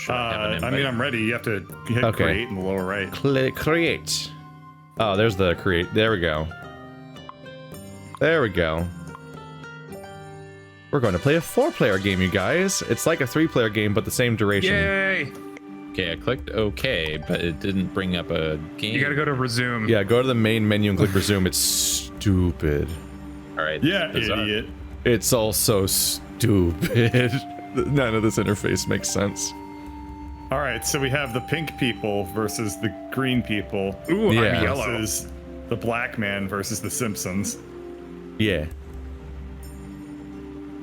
Should I have an I mean, invite? I'm ready. You have to hit create in the lower right. Create. Oh, there's the create. There we go. There we go. We're going to play a 4-player game, you guys. It's like a 3-player game, but the same duration. Yay! Okay, I clicked OK, but it didn't bring up a game. You gotta go to resume. Yeah, go to the main menu and click resume. It's stupid. All right. Yeah, bizarre. idiot. It's all so stupid. None of this interface makes sense. All right, so we have the pink people versus the green people. Ooh, Yeah. I'm yellow. Versus the black man versus the Simpsons. Yeah.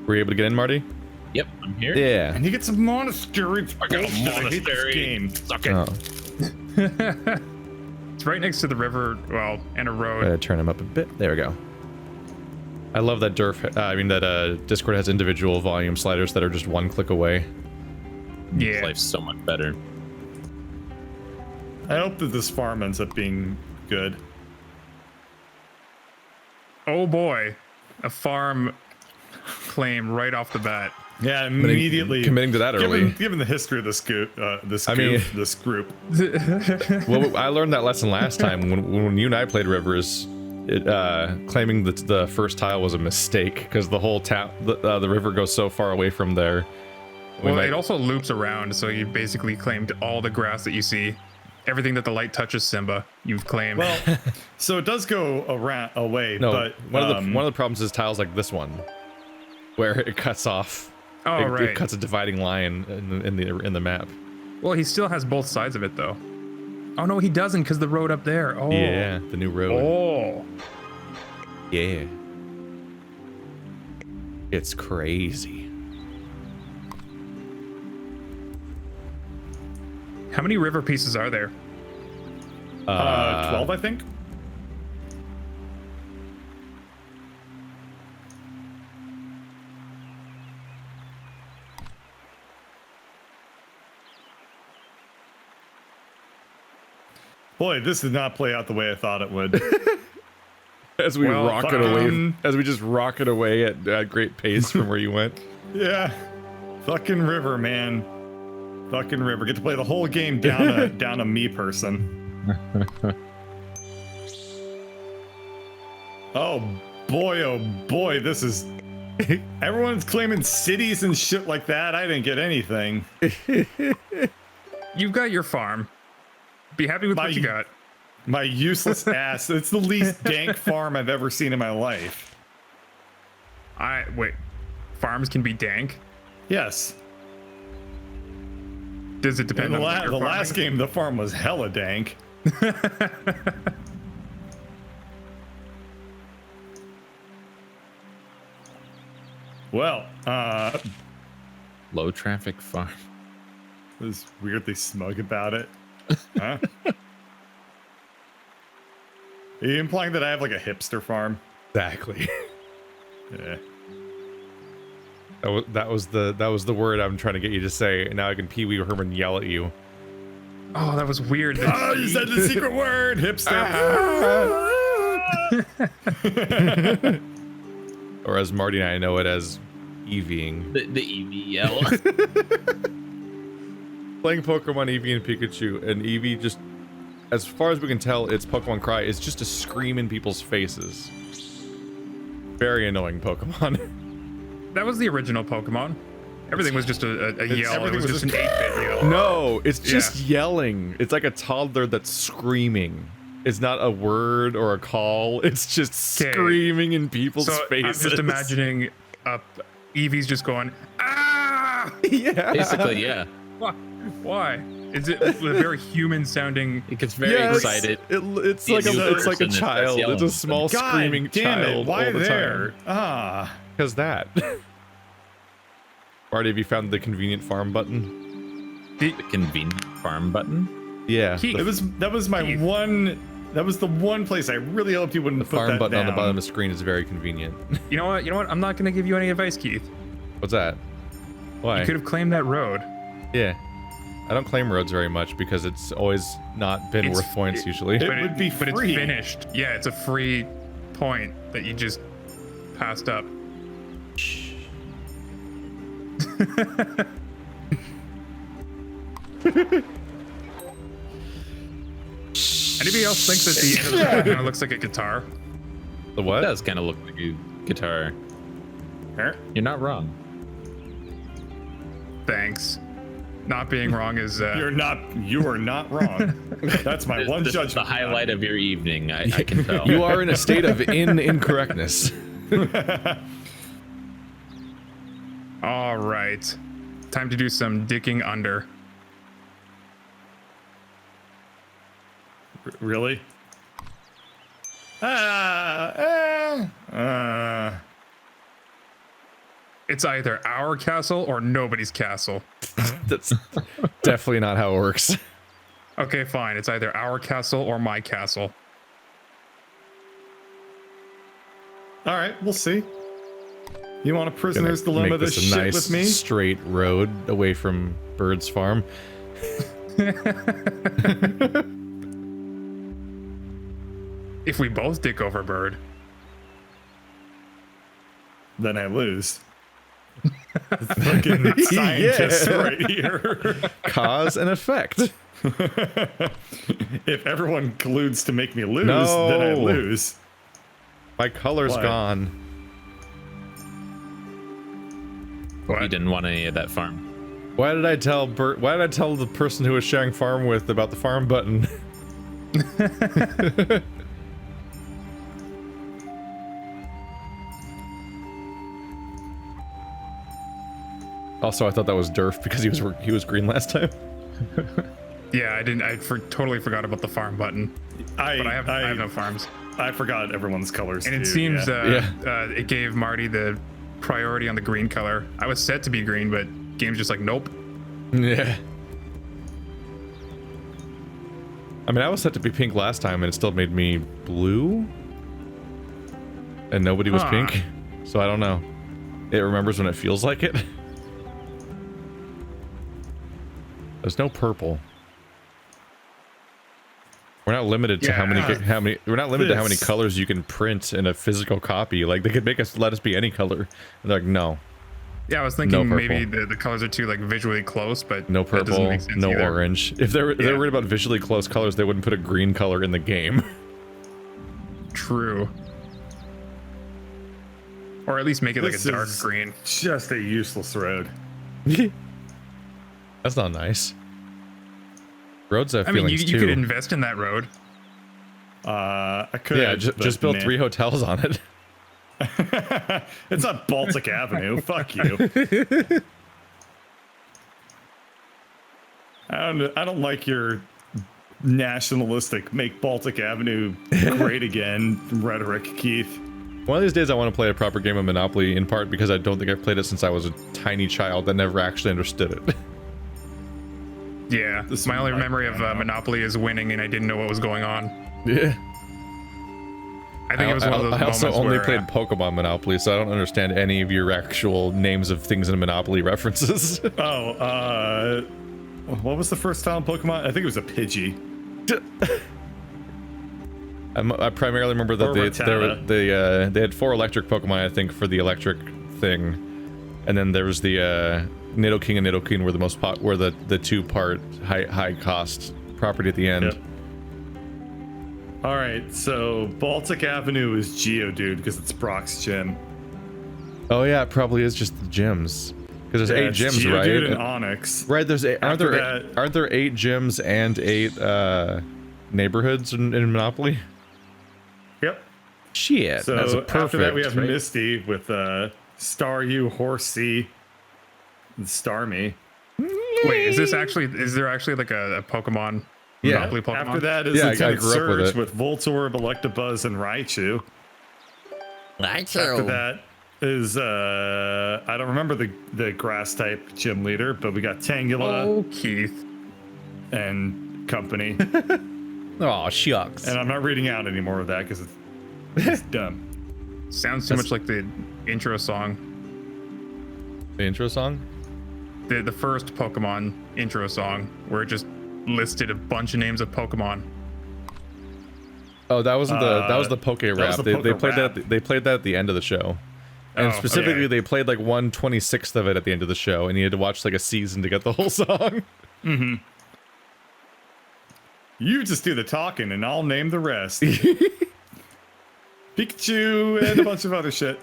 Were you able to get in, Marty? Yep, I'm here. Yeah. And you get some monasteries. I got a Bullshit, I hate this monastery. game. Suck it. Oh, It's right next to the river, well, and a road. gotta turn them up a bit. There we go. I love that Discord has individual volume sliders that are just one click away. Yeah. Life's so much better. I hope that this farm ends up being good. Oh boy, a farm claim right off the bat. Yeah, immediately committing to that early. Given the history of this group, this group. Well, I learned that lesson last time when you and I played Rivers. Claiming that the first tile was a mistake because the whole the river goes so far away from there. Well, it also loops around, so you basically claimed all the grass that you see. Everything that the light touches, Simba, you've claimed. Well, so it does go away, No, but one of the problems is tiles like this one, where it cuts off. Oh, it, right. It cuts a dividing line in the map. Well, he still has both sides of it, though. Oh, no, he doesn't, because the road up there. Oh. Yeah, the new road. Oh. Yeah. It's crazy. How many river pieces are there? 12, I think. Boy, this did not play out the way I thought it would. As we Well, rocket away, as we just rocket away at great pace from where you went. Yeah. Fucking river, man. Fucking river. Get to play the whole game down a me person. Oh boy, this is... Everyone's claiming cities and shit like that. I didn't get anything. You've got your farm. Be happy with what you got. My useless ass. It's the least dank farm I've ever seen in my life. Wait. Farms can be dank? Yes. Does it depend on what you're the farming? last game, the farm was hella dank. Well, Low traffic farm. was weirdly smug about it. Huh? Are you implying that I have like a hipster farm? Exactly. Yeah. That was the word I'm trying to get you to say. And now I can Pee Wee Herman yell at you. Oh, that was weird. Oh, you said the secret word, hipster. Or as Marty and I know it as Eeveeing. The EVL. Playing Pokemon Eevee and Pikachu, and Eevee just, as far as we can tell, its Pokemon cry is just a scream in people's faces. Very annoying Pokemon. That was the original Pokemon. Everything was just a yell. It was just an 8-bit yell. No, it's just yelling. It's like a toddler that's screaming. It's not a word or a call. It's just screaming in people's faces. I'm just imagining Eevee's just going, ah! Yeah. Basically, yeah. Why? Is it a very human sounding? It gets very excited. It's like a child. It's a small screaming child. Why all the there? time. Because that. Marty, have you found the convenient farm button? The convenient farm button? Yeah. That was my one. That was the one place I really hoped you wouldn't The put farm that button down. on the bottom of the screen is very convenient. You know what? I'm not gonna give you any advice, Keith. What's that? Why? You could have claimed that road. Yeah. I don't claim roads very much because it's always not been worth points usually. It would be But it's free. finished. Yeah, it's a free point that you just passed up. Anybody else think that the end of the sword kind of looks like a guitar? The It what? does kind of look like a guitar. Huh? You're not wrong. Thanks. Not being wrong is You are not wrong. That's my one This is judgment. the highlight of your evening. I can tell. You are in a state of incorrectness. all right. Time to do some digging under. Really? It's either our castle or nobody's castle. That's definitely not how it works. Okay, fine. It's either our castle or my castle. All right, we'll see. You want a prisoner's Gonna dilemma make this a shit nice with me? straight road away from Bird's farm. If we both dick over Bird. Then I lose. Fucking scientist right here. Cause and effect. If everyone colludes to make me lose, No. then I lose. My color's What? gone. You didn't want any of that farm. Why did I tell Why did I tell the person who was sharing farm with about the farm button? Also, I thought that was Durf because he was green last time. Yeah, I didn't. Totally forgot about the farm button. But I have no farms. I forgot everyone's colors. And it too, seems yeah. it gave Marty the priority on the green color. I was set to be green, but game's just like, nope. Yeah. I mean, I was set to be pink last time, and it still made me blue. And nobody was Huh. pink, so I don't know. It remembers when it feels like it. There's no purple. We're not limited to how many we're not limited to how many This. colors you can print in a physical copy. Like they could let us be any color. And they're like, no. Yeah, I was thinking No maybe purple. the colors are too like visually close, but No that doesn't purple, make sense no either. orange. If they were worried about visually close colors, they wouldn't put a green color in the game. True. Or at least make it like This a dark is green. Just a useless road. That's not nice. Roads have I mean, feelings you too. could invest in that road. I could. Yeah, but just build man. 3 hotels on it. It's not Baltic Avenue. Fuck you. I don't like your nationalistic make Baltic Avenue great again rhetoric, Keith. One of these days I want to play a proper game of Monopoly, in part because I don't think I've played it since I was a tiny child that never actually understood it. Yeah, This my only might memory of pan out. Monopoly is winning, and I didn't know what was going on. Yeah. I think it was one of those I also moments only where, played Pokemon Monopoly, so I don't understand any of your actual names of things in Monopoly references. Oh, what was the first time Pokemon? I think it was a Pidgey. I primarily remember that Or they had 4 electric Pokemon, I think, for the electric thing, and then there was the Nidoking and Nidoqueen were the most were the 2-part high cost property at the end. Yep. All right, so Baltic Avenue is Geodude because it's Brock's gym. Oh yeah, it probably is just the gyms. Because there's 8 it's gyms, Geodude right? and Onyx. Right, there's aren't After there 8 gyms and 8 neighborhoods in Monopoly? Yep. Shit, So that's a perfect. after that we have right? Misty with Staryu, Horsey, and Starmie. wait, is there actually like a Pokemon Yeah. Monopoly Pokemon? After that is Yeah, I Lieutenant grew up with Surge it. with Voltorb, Electabuzz, and Raichu. After that is I don't remember the grass type gym leader, but we got Tangela Oh, Keith. and company. Oh shucks. And I'm not reading out any more of that because it's dumb. Sounds too much like the intro song. The intro song? The first Pokemon intro song, where it just listed a bunch of names of Pokemon. Oh, that wasn't that was the Poke was Rap. the They Poke played Rap. they played that at the end of the show. And Oh, specifically okay. they played like 1/26th of it at the end of the show, and you had to watch like a season to get the whole song. Mm-hmm. You just do the talking, and I'll name the rest. Pikachu and a bunch of other shit.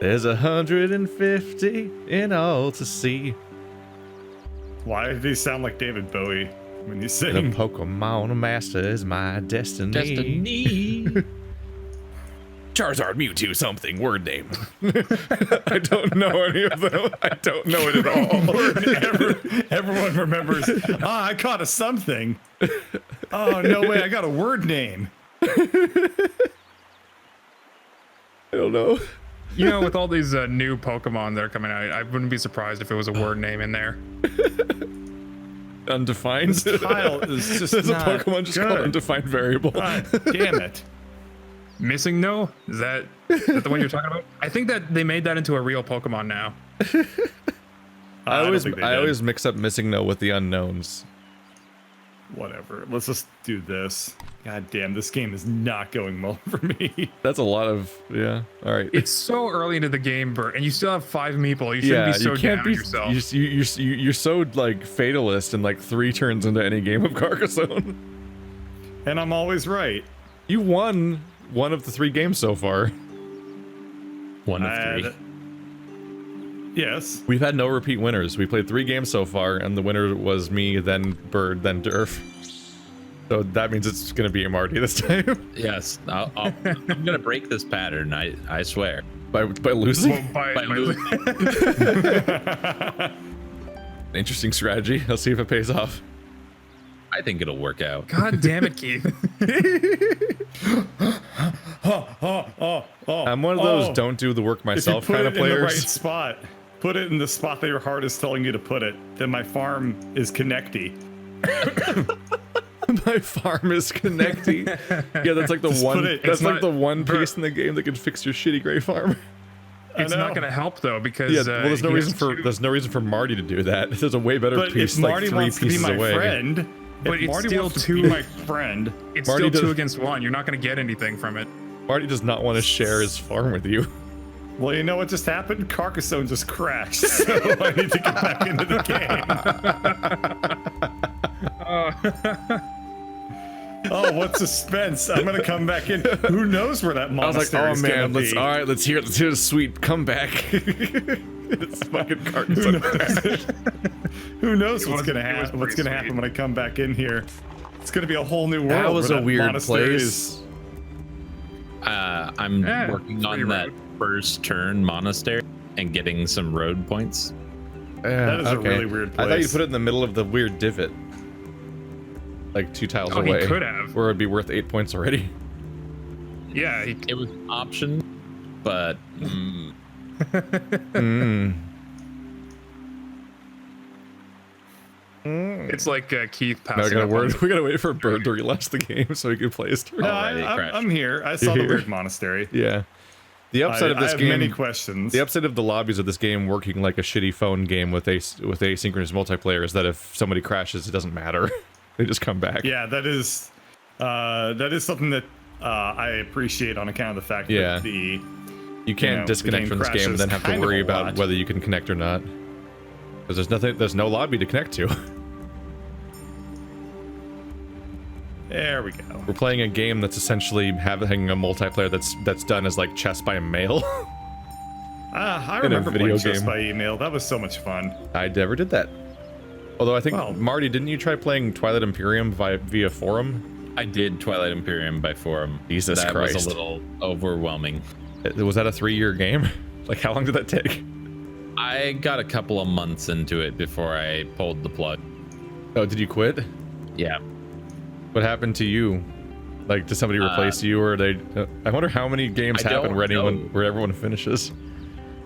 There's 150 in all to see. Why do you sound like David Bowie when you The sing? Pokemon Master is my destiny. Charizard, Mewtwo, something, word name. I don't know any of them. I don't know it at all. Everyone remembers. I caught a something. Oh, no way. I got a word name. I don't know. You know, with all these new Pokemon that are coming out, I wouldn't be surprised if it was a word name in there. Undefined. This tile is just There's not a Pokemon just called good. undefined variable. God damn it. Missing No? Is that the one you're talking about? I think that they made that into a real Pokemon now. I don't think they did. always mix up Missing No with the unknowns. Whatever. Let's just do this. God damn, this game is not going well for me. That's a lot of, yeah. All right. It's so early into the game, Bert, and you still have 5 Meeple. You shouldn't be so you can't down be. on yourself. You're so like fatalist and like 3 turns into any game of Carcassonne. And I'm always right. You won one of the 3 games so far. One of 3. Yes. We've had no repeat winners. We played 3 games so far, and the winner was me, then Bird, then Durf. So that means it's gonna be a Marty this time. Yes, I'm gonna break this pattern. I swear. by losing. Well, By losing. Interesting strategy. Let's see if it pays off. I think it'll work out. God damn it, Keith. I'm one of those don't do the work If you myself put kind it of in the right players. spot, put it in the spot that your heart is telling you to put it, then my farm is connecty. My farm is connecting. Yeah, that's like the Just one. put it- That's it's like not- the one Bert- piece in the game that can fix your shitty gray farm. It's know. not going to help, though, because... Yeah, well, there's no he reason has for two- there's no reason for Marty to do that. There's a way better But piece, if Marty like 3 wants to be pieces my away. friend, But if it's Marty still wants to be two- my friend, It's Marty still 2 does- against 1. You're not going to get anything from it. Marty does not want to share his farm with you. well, you know what just happened? Carcassonne just crashed, so I need to get back into the game. Oh, what suspense! I'm gonna come back in. Who knows where that I was like, monastery oh is gonna man, be? all right, let's hear the sweet comeback. It's fucking Carcassonne. Who knows It what's was- gonna it was happen? What's pretty gonna sweet. happen when I come back in here? It's gonna be a whole new world. That was where a weird monastery place. is- I'm working it's on pretty that road. first turn monastery and getting some road points. That is a really weird I thought you'd place. put it in the middle of the weird divot, like 2 tiles Oh, he away. could have. Where it'd be worth 8 points already. Yeah, It was an option, but it's like Keith Now passing up on- we gotta wait for Bird to relaunch the game so he can play his turn. No, Alrighty, crashed. I'm here. I saw the You're weird here. monastery. Yeah. The upside of I this have game. many questions. The upside of the lobbies of this game working like a shitty phone game with asynchronous multiplayer is that if somebody crashes, it doesn't matter. They just come back. Yeah, that is something that I appreciate on account of the fact Yeah. that the You can't the disconnect game from this game and then crashes have to kind of worry a about lot. whether you can connect or not. Because there's no lobby to connect to. there we go. We're playing a game that's essentially having a multiplayer that's done as like chess by mail. I In a remember video playing chess game. by email. That was so much fun. I never did that. Although I think Well- Marty, didn't you try playing Twilight Imperium via forum? I did Twilight Imperium by forum. Jesus that Christ. was a little overwhelming. Was that a 3-year game? Like how long did that take? I got a couple of months into it before I pulled the plug. Oh, did you quit? Yeah. What happened to you? Like, did somebody replace you, or they? I wonder how many games I happen don't where know. everyone finishes.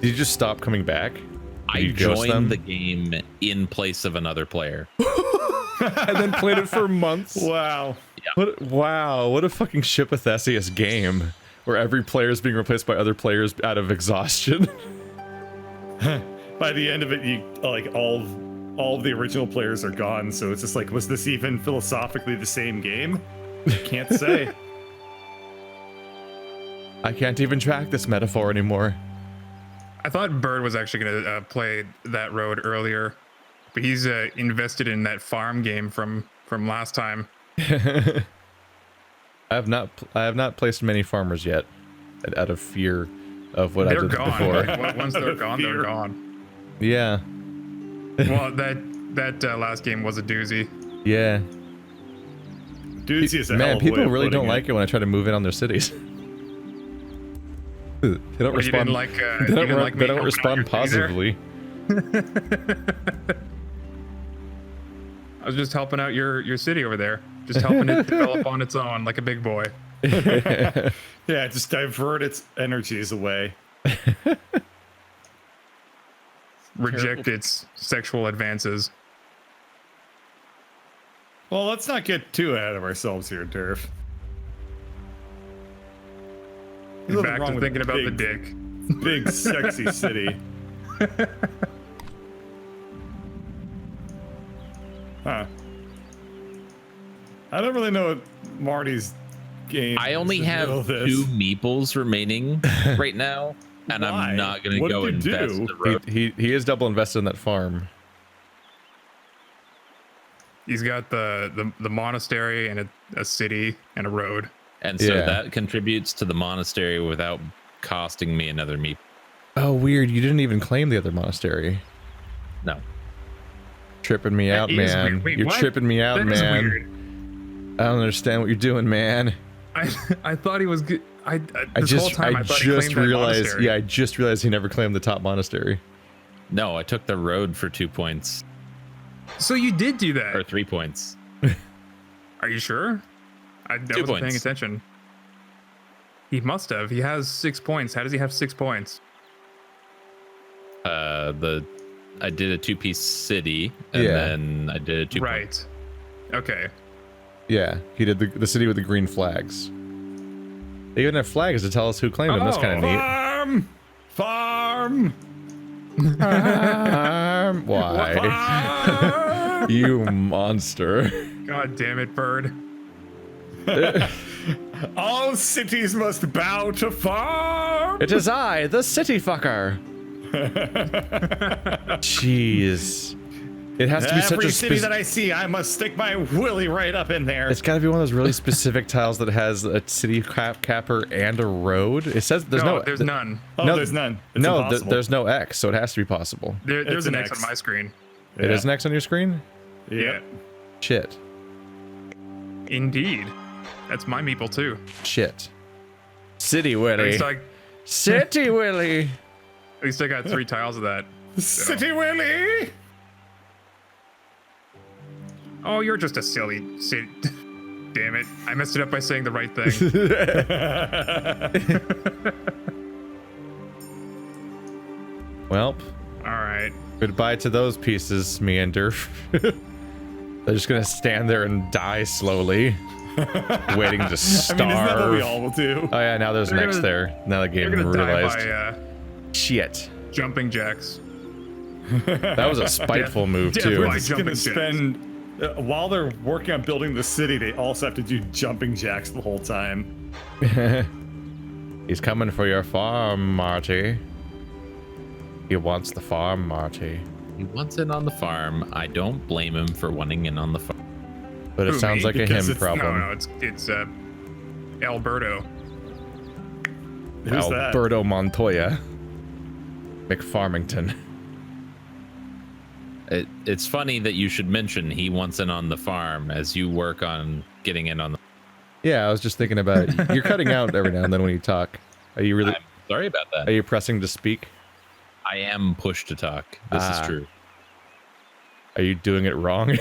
Did you just stop coming back? Did I you ghost them? joined the game in place of another player. and then played it for months. Wow. What a fucking Shippothesius game where every player is being replaced by other players out of exhaustion. By the end of it, you like all of the original players are gone. So it's just like, was this even philosophically the same game? Can't say. I can't even track this metaphor anymore. I thought Bird was actually going to play that road earlier But he's invested in that farm game from last time. I have not placed many farmers yet, out of fear of what I did gone. before. Once they're gone, they're gone. Yeah. Well, that last game was a doozy. Yeah. Doozy is a hell Man, of a people way of really putting don't like it when I try to move in on their cities. They don't Well, you didn't respond. like, They you don't, didn't like me they don't helping out respond your city there? positively. I was just helping out your city over there. Just helping it develop on its own like a big boy. Yeah, just divert its energies away. Reject its sexual advances. Well, let's not get too ahead of ourselves here, Durf. There's nothing Back wrong to with thinking about the big- dick. Big, sexy city. Huh. I don't really know what Marty's game I only is in the have middle of this. 2 meeples remaining right now, and Why? I'm not gonna What go did you invest do? the road. He is double invested in that farm. He's got the monastery and a city and a road. And so Yeah. that contributes to the monastery without costing me another meep. Oh, weird. You didn't even claim the other monastery. No. Tripping me out, is man. weird. Wait, You're what? tripping me out, That is man. weird. I don't understand what you're doing, man. I thought he was good. This whole time I thought he just claimed that realized. monastery. Yeah, I just realized he never claimed the top monastery. No, I took the road for 2 points. So you did do that? Or 3 points. Are you sure? I 2 wasn't paying points. attention. He must have. He has 6 points. How does he have 6 points? I did a 2-piece city, and Yeah. then I did a 2 Right. Okay. Yeah, he did the city with the green flags. They even have flags to tell us who claimed them. That's kind of neat. Farm! Why? Farm! You monster. God damn it, bird. All cities must bow to farm! It is I, the city fucker. Jeez. It has to be such Every a city that I see, I must stick my willy right up in there. It's got to be one of those really specific tiles that has a city capper and a road. It says there's no. there's none. Oh, no, there's none. It's no, impossible. there's no X, so it has to be possible. There's It's an an X X. on my screen. It is an X on your screen? Yeah. Shit. Indeed. That's my meeple too. Shit. City At Willy. least I, City Willy. at least I got 3 tiles of that. City Willy! Oh, you're just a silly. Damn it. I messed it up by saying the right thing. Welp. Alright. Goodbye to those pieces, Meander. They're just gonna stand there and die slowly, waiting to starve. I mean, isn't that what we all will do? Oh yeah, now there's an They're X gonna- there. Now the game You're gonna die realized. by Shit. jumping jacks. That was a spiteful move Death too. by We're just jumping gonna jacks. spend while they're working on building the city, they also have to do jumping jacks the whole time. He's coming for your farm, Marty. He wants the farm, Marty. He wants in on the farm. I don't blame him for wanting in on the farm. But it Who, sounds me? like a Because him it's- problem. No, it's Alberto. Who's that? Alberto Montoya. McFarmington. It's funny that you should mention he wants in on the farm as you work on getting in on the. Yeah, I was just thinking about it. You're cutting out every now and then when you talk. Are you really? I'm sorry about that. Are you pressing to speak? I am pushed to talk. This is true. Are you doing it wrong?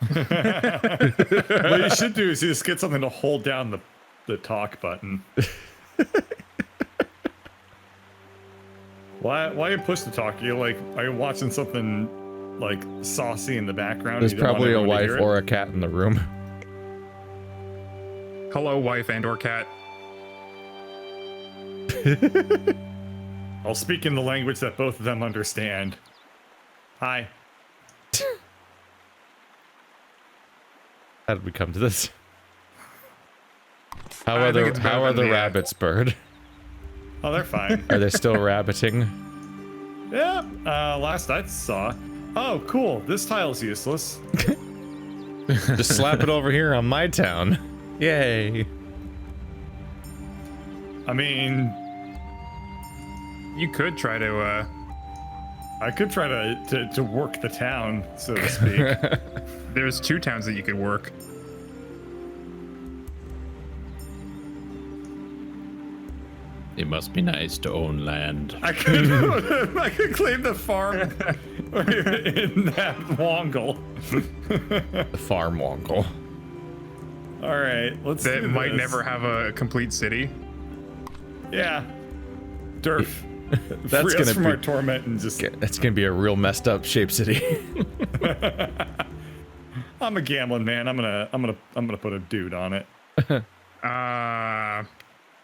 What you should do is you just get something to hold down the talk button. Why you push the talk? Are you watching something like saucy in the background? There's You don't want probably a everyone to wife hear it? or a cat in the room. Hello, wife and or cat. I'll speak in the language that both of them understand. Hi. How did we come to this? How I are think the it's better how are than the the, rabbits, Bird? Oh, they're fine. Are they still rabbiting? Yeah. Last I saw, Oh, cool. This tile's useless. Just slap it over here on my town. Yay. I mean, You could try to. I could try to work the town, so to speak. There's 2 towns that you could work. It must be nice to own land. I could claim the farm in that Wongle. The farm wongle. All right, let's That do might this. never have a complete city. Yeah. Derf. That's Free us gonna from be our torment and just. that's gonna be a real messed up shaped city. I'm a gambling man. I'm gonna put a dude on it.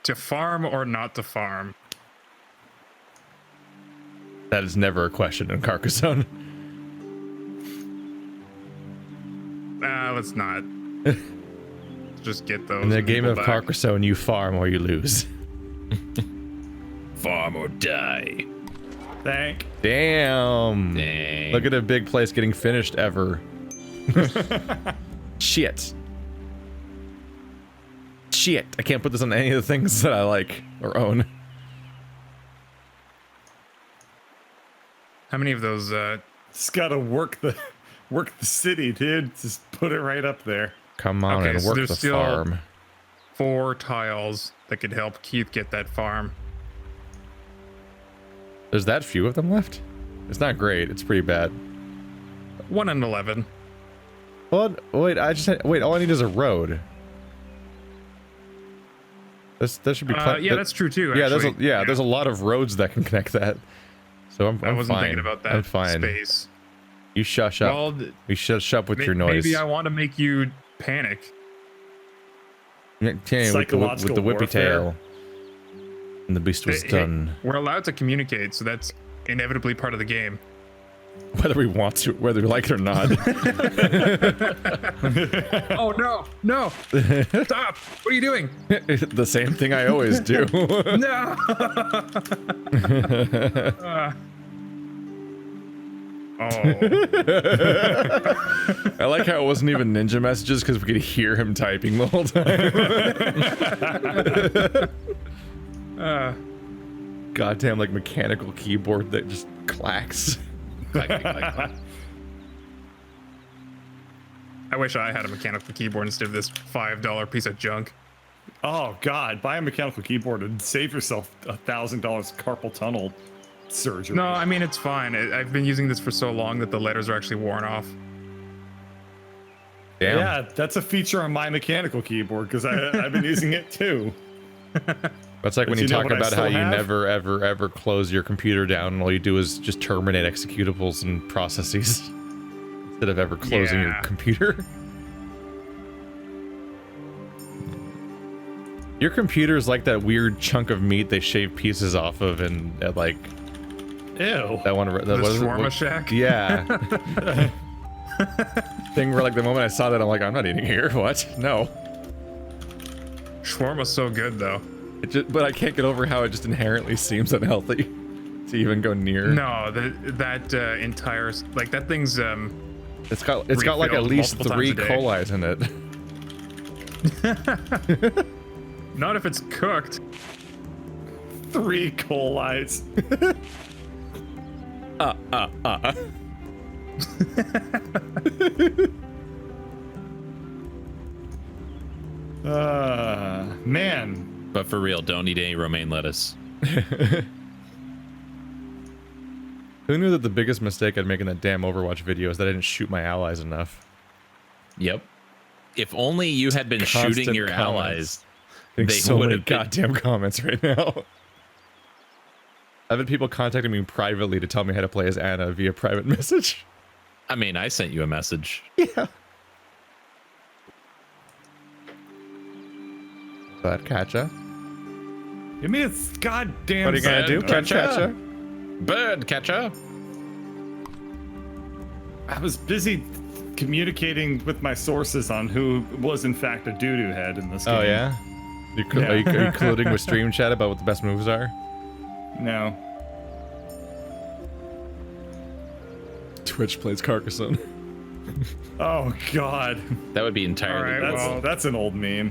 To farm or not to farm? That is never a question in Carcassonne. Let's not. Just get those. In the game people of back. Carcassonne, you farm or you lose. Farm or die. Thank. Damn. Dang. Look at a big place getting finished ever. Shit. Shit. I can't put this on any of the things that I like or own. How many of those? Just gotta work the city, dude. Just put it right up there. Come on Okay, and so work there's the still- farm. 4 tiles that could help Keith get that farm. There's that few of them left? It's not great. It's pretty bad. 1 and 11. Well, wait, wait, all I need is a road. That should be Yeah, that's true too. Yeah, Actually. there's a lot of roads that can connect that. So I'm I wasn't fine. thinking about that I'm fine. space. You shush up. Well, You shush up with your noise. maybe I want to make you panic. Yeah, with the Psychological whippy warfare. tail. And the beast was Hey, done. we're allowed to communicate, so that's inevitably part of the game. Whether we want to, whether we like it or not. Oh no! Stop! What are you doing? The same thing I always do. No! Oh, I like how it wasn't even ninja messages because we could hear him typing the whole time. Goddamn, like mechanical keyboard that just clacks. Clack, clack, clack, clack. I wish I had a mechanical keyboard instead of this $5 piece of junk. Oh God, buy a mechanical keyboard and save yourself $1,000 carpal tunnel surgery. No, I mean, it's fine. I've been using this for so long that the letters are actually worn off. Damn. Yeah, that's a feature on my mechanical keyboard because I've been using it too. That's like when But you you know talk what I about how still you have? never, ever, ever close your computer down and all you do is just terminate executables and processes instead of ever closing your Yeah. computer. Your computer is like that weird chunk of meat they shave pieces off of and like Ew. that one. The shawarma shack? Yeah. Thing where like the moment I saw that I'm like, I'm not eating here. What? No. Shawarma's so good, though. But I can't get over how it just inherently seems unhealthy to even go near. No, that entire like that thing's It's got like at refilled least multiple 3 times a day. colis in it. not if it's cooked. 3 colis. Man. But for real, don't eat any romaine lettuce. Who knew that the biggest mistake I'd make in that damn Overwatch video is that I didn't shoot my allies enough? Yep. If only you had been Constant shooting your comments. allies, Getting they so would many have been. goddamn comments right now. I've had people contacting me privately to tell me how to play as Anna via private message. I mean, I sent you a message. Yeah. But catcha. Give me a goddamn. What are you gonna do? Catcha. Catcha? Bird catcher. I was busy communicating with my sources on who was in fact a doo-doo head in this game. Oh yeah? Are you colluding with Stream Chat about what the best moves are? No. Twitch plays Carcassonne. Oh God. That would be entirely All right, doable. well- That's an old meme.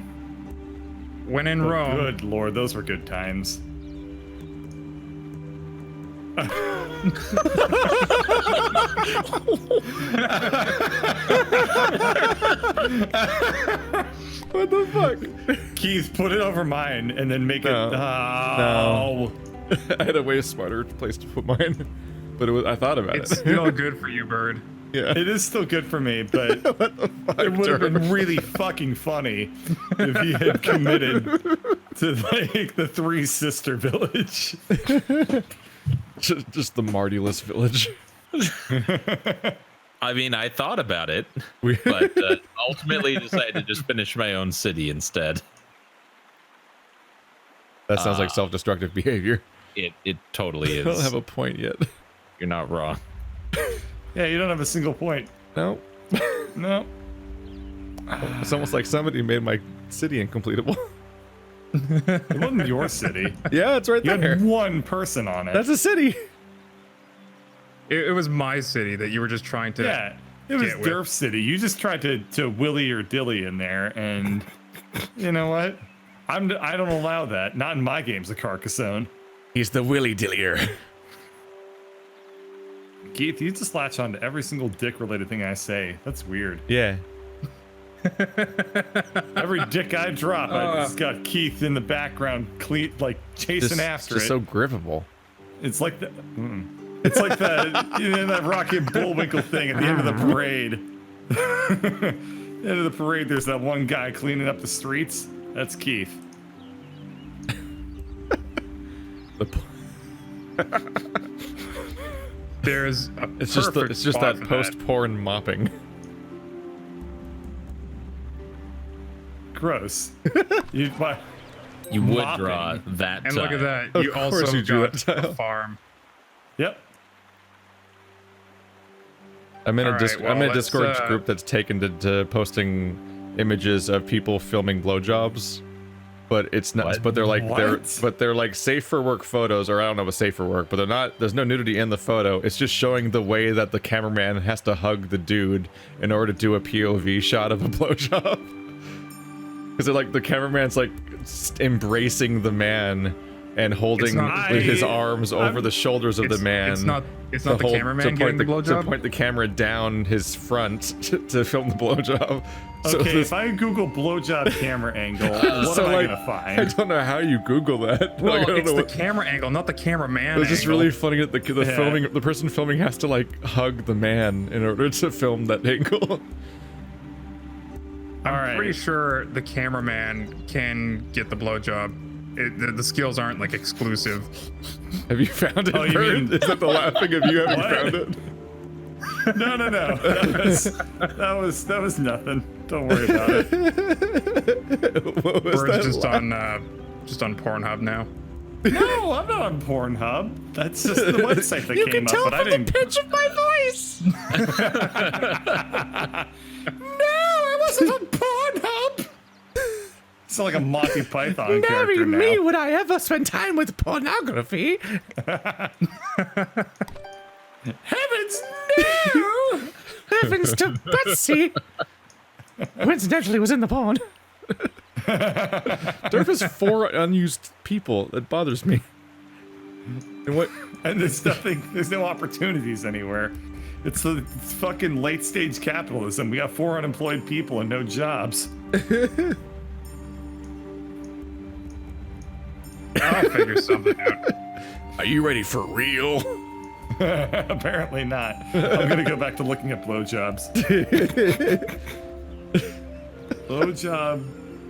When in But Rome. Good Lord, those were good times. What the fuck? Keith, put it over mine and then make No. it. Oh. I had a way smarter place to put mine, but I thought about It's it. still good for you, Bird. Yeah. It is still good for me, but What the fuck? it would have been Turf? really fucking funny if he had committed to like the Three Sister Village. Just the Martyless village. I mean, I thought about it, We- but ultimately decided to just finish my own city instead. That sounds like self-destructive behavior. It totally I don't is. have a point yet. You're not wrong. Yeah, you don't have a single point. No. No. It's almost like somebody made my city incompletable. It wasn't your city. Yeah, it's right You there. had one person on it. That's a city. It was my city that you were just trying to. Yeah, it was get with. Derf City. You just tried to willy or dilly in there, and you know what? I don't allow that. Not in my games of Carcassonne. He's the willy dillier. Keith, you just latch on to every single dick-related thing I say. That's weird. Yeah. Every dick I drop, I just got Keith in the background, like chasing after just it. so grippable. It's like the, it's like that Rocky and Bullwinkle thing at the end of the parade. End of the parade, there's that one guy cleaning up the streets. That's Keith. There's a It's just perfect it's just spot that for post-porn mopping. Gross. You, why- You would Mopping. draw that. And look at that. Of You course also you drew got that a tile. farm. Yep. I'm in a All right, I'm well, in a let's, Discord group that's taken to posting images of people filming blowjobs, but it's not. What? But they're like What? they're like safe for work photos, or I don't know what safe for work, but they're not. There's no nudity in the photo. It's just showing the way that the cameraman has to hug the dude in order to do a POV shot of a blowjob. Because like the cameraman's like embracing the man and holding not- his arms over the shoulders of the man. It's not to the hold- cameraman to getting point the blowjob. to point the camera down his front to film the blowjob. So Okay, this- if I Google blowjob camera angle, what so, am I like, gonna I find? don't know how you Google that. Well, Like, I don't it's know the what. camera angle, not the cameraman. It was just angle. really funny that the Yeah. the person filming has to like hug the man in order to film that angle. I'm All right. pretty sure the cameraman can get the blowjob. The skills aren't like exclusive. Have you found it? Oh, you Bird? mean- Is that the laughing of you? Have you What? found it? No. That was nothing. Don't worry about it. What was We're that just laugh? on Pornhb now. No, I'm not on Pornhub. That's just the website that came up, but I didn't. pitch of my voice. No, I wasn't on Pornhub. Sound like a Monty Python character now. would I ever spend time with pornography? Heavens, no! Heavens to Betsy! Who incidentally was in the porn. Derp has 4 unused people. That bothers me. And what? And there's no opportunities anywhere. It's fucking late stage capitalism. We got 4 unemployed people and no jobs. I'll figure something out. Are you ready for real? Apparently not. I'm gonna go back to looking at blowjobs. Blowjob.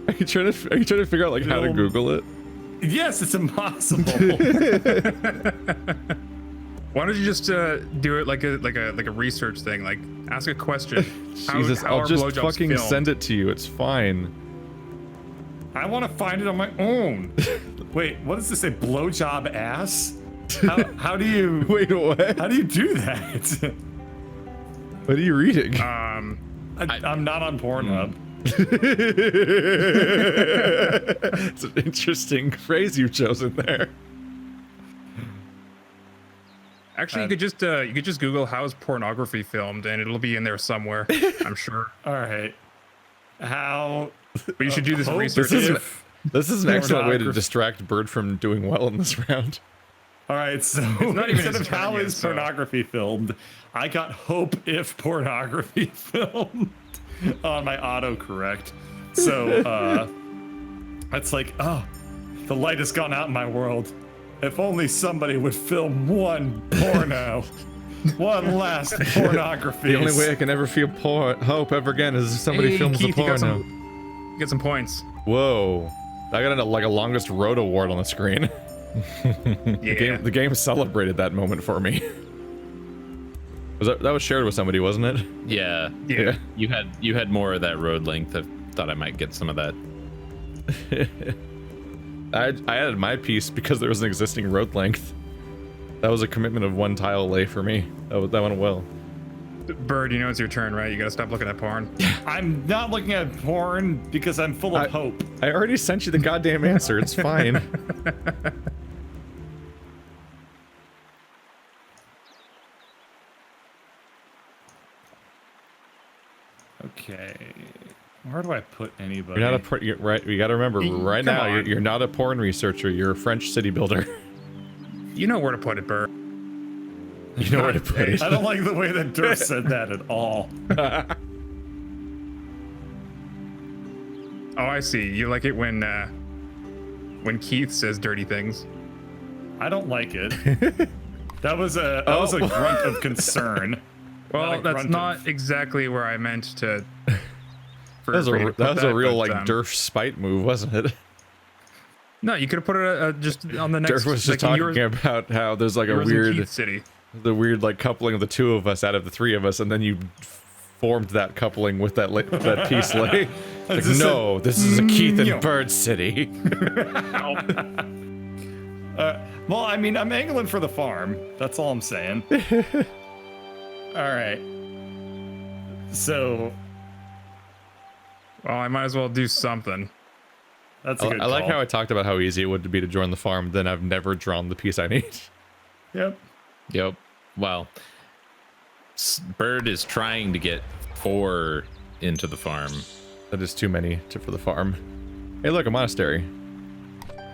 Are you trying to figure out like how to Google it? Yes, it's impossible. Why don't you just do it like a research thing? Like ask a question. Jesus, how I'll are just blowjobs fucking filmed? send it to you. It's fine. I want to find it on my own. Wait, what does this say? Blowjob ass? How do you Wait, what? how do you do that? What are you reading? I'm not on Pornhub. It's an interesting phrase you've chosen there. Actually, you could just Google how's pornography filmed, and it'll be in there somewhere. I'm sure. All right. How? But you should do this hope research. This is an excellent way to Pornography. distract Bird from doing well in this round. All right, so not even instead his of turn how yet, is so- pornography filmed, I got hope if pornography filmed on my autocorrect. So it's like, oh, the light has gone out in my world. If only somebody would film one porno, one last pornography. The only way I can ever feel hope ever again is if somebody Hey, films Keith, the you got porno. some, you get some points. Whoa. I got like a longest road award on the screen. Yeah. The game celebrated that moment for me. That was shared with somebody, wasn't it? Yeah. Yeah. You had more of that road length. I thought I might get some of that. I added my piece because there was an existing road length. That was a commitment of one tile lay for me. That went well. Bird, you know it's your turn, right? You gotta stop looking at porn. I'm not looking at porn because I'm full of hope. I already sent you the goddamn answer. It's fine. Okay. Where do I put anybody? You're not you're right. You got to remember, right Come now, on. you're not a porn researcher. You're a French city builder. You know where to put it, Bird. You know where to put it. I don't like the way that Durf said that at all. Oh, I see. You like it when Keith says dirty things. I don't like it. That was a grunt of concern. Well, Not a that's grunt not of- exactly where I meant to. That was a real but, like Durf spite move, wasn't it? No, you could have put it just on the next. Durf was just like, in talking about how there's like a yours in weird, Keith City. the weird like coupling of the two of us out of the three of us, and then you formed that coupling with that that piece lay. Like, Is this no, this is a Keith and No. Bird City. Well, I mean, I'm angling for the farm. That's all I'm saying. All right. So Well, I might as well do something. that's a good I like call. how I talked about how easy it would be to join the farm. Then I've never drawn the piece I need. Yep. Yep. Well, Bird is trying to get 4 into the farm. That is too many for the farm. Hey, look, a monastery.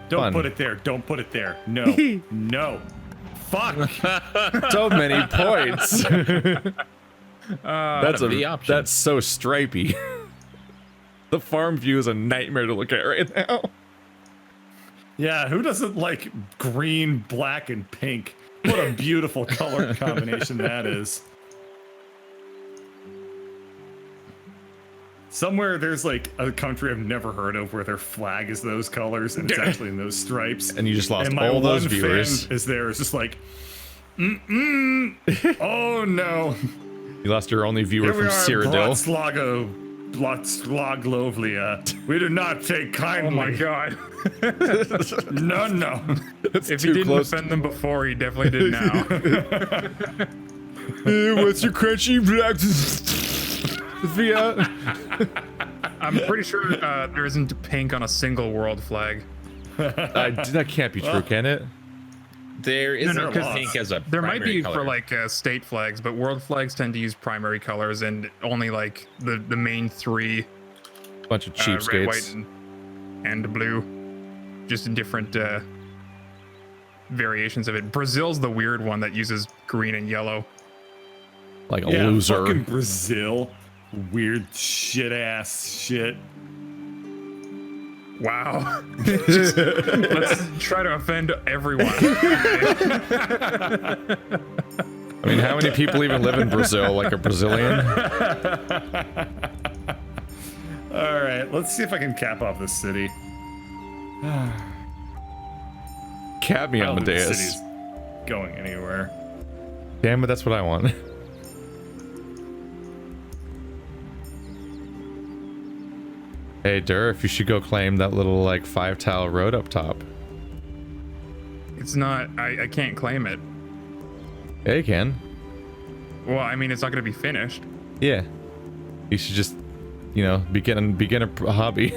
Don't Fun. put it there. Don't put it there. No. No. Fuck. So many points. That's the option. That's so stripey. The farm view is a nightmare to look at right now. Yeah, who doesn't like green, black, and pink? What a beautiful color combination that is. Somewhere there's like a country I've never heard of where their flag is those colors and it's actually in those stripes. And you just lost And my all those one viewers. fan is there is just like, oh no. You lost your only viewer Here we from are, Cyrodiil. Blotzlaglovlia. We do not take kindly. Oh my god! No, no. It's If he too didn't close. defend them before, he definitely did now. What's your crunchy black? Via. I'm pretty sure there isn't pink on a single world flag. That can't be true, can it? There isn't no, 'cause pink as a There might primary be color. for like state flags, but world flags tend to use primary colors, and only like the main 3: Bunch of red, white, cheapskates. and blue, just in different variations of it. Brazil's the weird one that uses green and yellow. Like a Yeah, loser. fucking Brazil. Weird shit ass shit. Wow. Let's try to offend everyone. I mean, how many people even live in Brazil? Like a Brazilian? All right, let's see if I can cap off this city. Cap me, I don't think the Amadeus. city's going anywhere. Damn it, that's what I want. Hey, Durf, you should go claim that little, like, 5-tile road up top. It's not. I can't claim it. Yeah, you can. Well, I mean, it's not going to be finished. Yeah. You should just, you know, begin a hobby.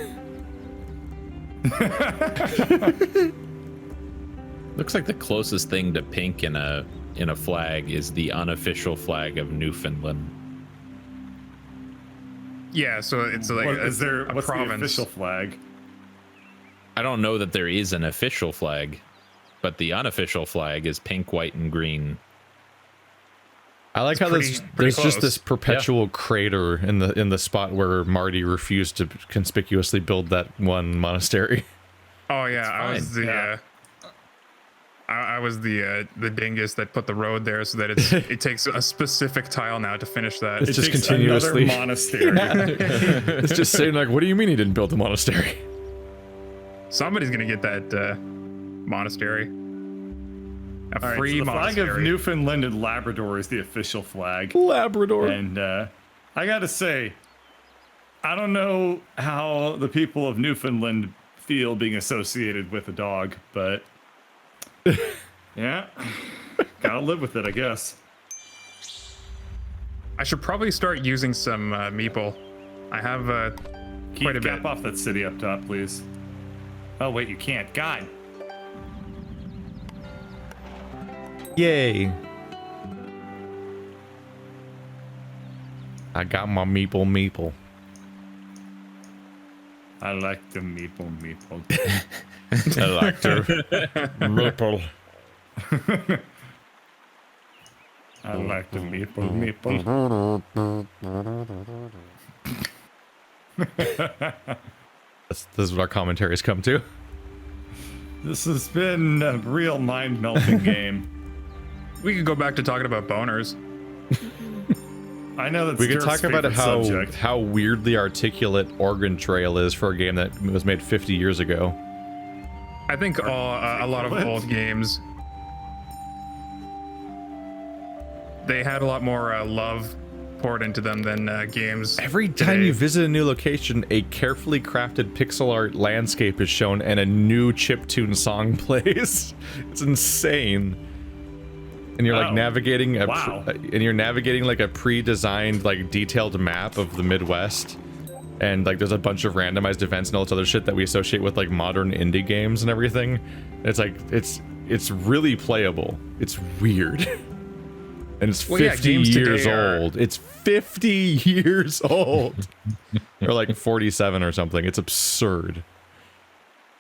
Looks like the closest thing to pink in a in a flag is the unofficial flag of Newfoundland. Yeah, so it's like What's the province. official flag? I don't know that there is an official flag, but the unofficial flag is pink, white, and green. I like how pretty there's just close. this perpetual crater in the spot where Marty refused to conspicuously build that one monastery. Oh yeah, I was fine. the Yeah. I was the dingus that put the road there so that it takes a specific tile now to finish that. It's It just takes continuously- another monastery. It's just saying like, what do you mean he didn't build the monastery? Somebody's gonna get that monastery. A All right, free so the flag monastery. of Newfoundland and Labrador is the official flag. Labrador. And I gotta say, I don't know how the people of Newfoundland feel being associated with a dog, but yeah, gotta live with it, I guess. I should probably start using some meeple. I have Keep quite a bit. cap off that city up top, please. Oh wait, you can't. God. Yay. I got my meeple. I like the meeple. I like to meeple. I like the meeple. This is what our commentaries come to. This has been a real mind-melting game. We could go back to talking about boners. I know that's We could Dirk's talk about favorite subject. how weirdly articulate Oregon Trail is for a game that was made 50 years ago. I think a lot of What? old games, they had a lot more love poured into them than games. Every time today. you visit a new location, a carefully crafted pixel art landscape is shown and a new chiptune song plays. It's insane. And you're like Oh, navigating wow. and you're navigating like a pre-designed like detailed map of the Midwest. And like there's a bunch of randomized events and all this other shit that we associate with like modern indie games and everything. It's like it's really playable. It's weird. And it's Well, yeah, 50 games years today are- old. It's 50 years old. Or like 47 or something. It's absurd.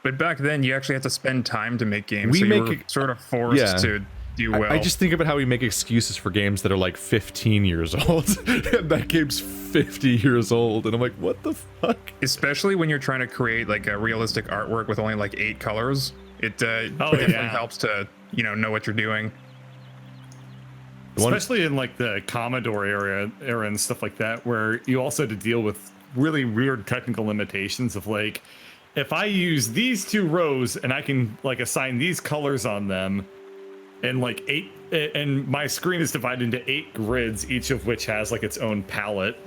But back then, you actually had to spend time to make games. We so make you were it- sort of forced yeah. to do well. I just think about how we make excuses for games that are like 15 years old. And that game's 50 years old. And I'm like, what the fuck? Especially when you're trying to create like a realistic artwork with only like 8 colors. It definitely yeah. helps to know what you're doing. Especially in like the Commodore era and stuff like that, where you also had to deal with really weird technical limitations of like, if I use these 2 rows and I can like assign these colors on them, and like 8, and my screen is divided into 8 grids, each of which has like its own palette,